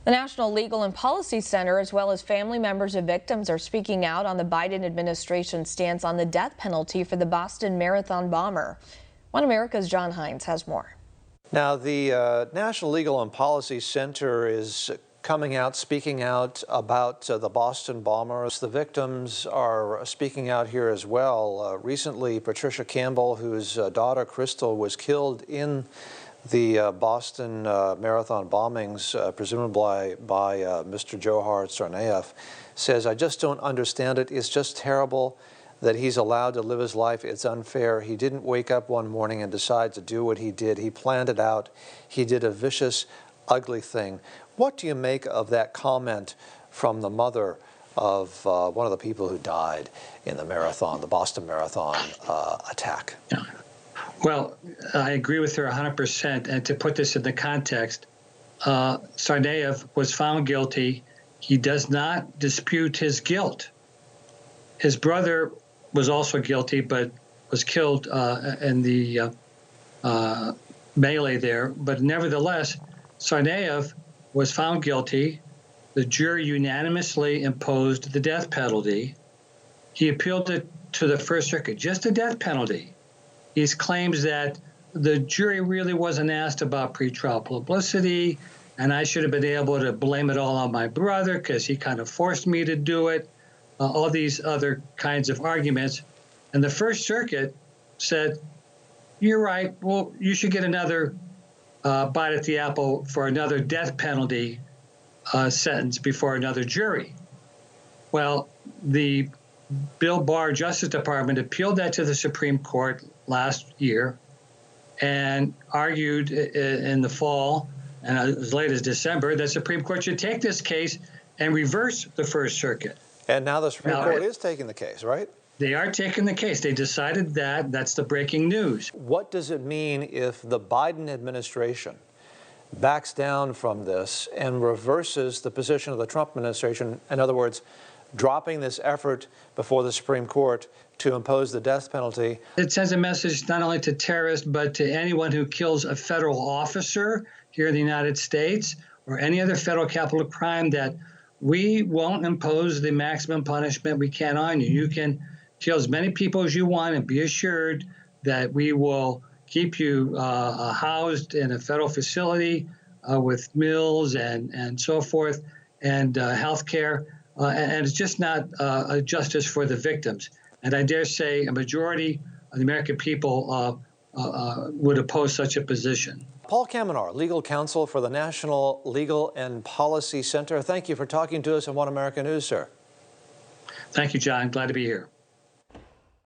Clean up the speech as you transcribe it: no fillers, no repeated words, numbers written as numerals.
The National Legal and Policy Center, as well as family members of victims, are speaking out on the Biden administration's stance on the death penalty for the Boston Marathon bomber. One America's John Hines has more. Now, the National Legal and Policy Center is coming out, speaking out about the Boston bombers. The victims are speaking out here as well. Recently, Patricia Campbell, whose daughter Crystal was killed in the Boston Marathon bombings, presumably by Mr. Dzhokhar Tsarnaev, says, "I just don't understand it. It's just terrible that he's allowed to live his life. It's unfair. He didn't wake up one morning and decide to do what he did. He planned it out. He did a vicious, ugly thing." What do you make of that comment from the mother of one of the people who died in the marathon, the Boston Marathon attack? Yeah. Well, I agree with her 100%. And to put this in the context, Tsarnaev was found guilty. He does not dispute his guilt. His brother was also guilty, but was killed in the melee there. But nevertheless, Tsarnaev was found guilty. The jury unanimously imposed the death penalty. He appealed it to the First Circuit, just the death penalty. He claims that the jury really wasn't asked about pretrial publicity, and I should have been able to blame it all on my brother because he kind of forced me to do it, all these other kinds of arguments. And the First Circuit said, "You're right, well, you should get another bite at the apple for another death penalty sentence before another jury." Well, the Bill Barr Justice Department appealed that to the Supreme Court last year and argued in the fall and as late as December that Supreme Court should take this case and reverse the First Circuit. And now the Supreme Court is taking the case, right? They are taking the case. They decided that. That's the breaking news. What does it mean if the Biden administration backs down from this and reverses the position of the Trump administration? In other words, dropping this effort before the Supreme Court to impose the death penalty. It sends a message not only to terrorists, but to anyone who kills a federal officer here in the United States or any other federal capital crime that we won't impose the maximum punishment we can on you. You can kill as many people as you want and be assured that we will keep you housed in a federal facility with meals and so forth and health care. And it's just not a justice for the victims. And I dare say a majority of the American people would oppose such a position. Paul Kamenar, legal counsel for the National Legal and Policy Center. Thank you for talking to us on One America News, sir. Thank you, John. Glad to be here.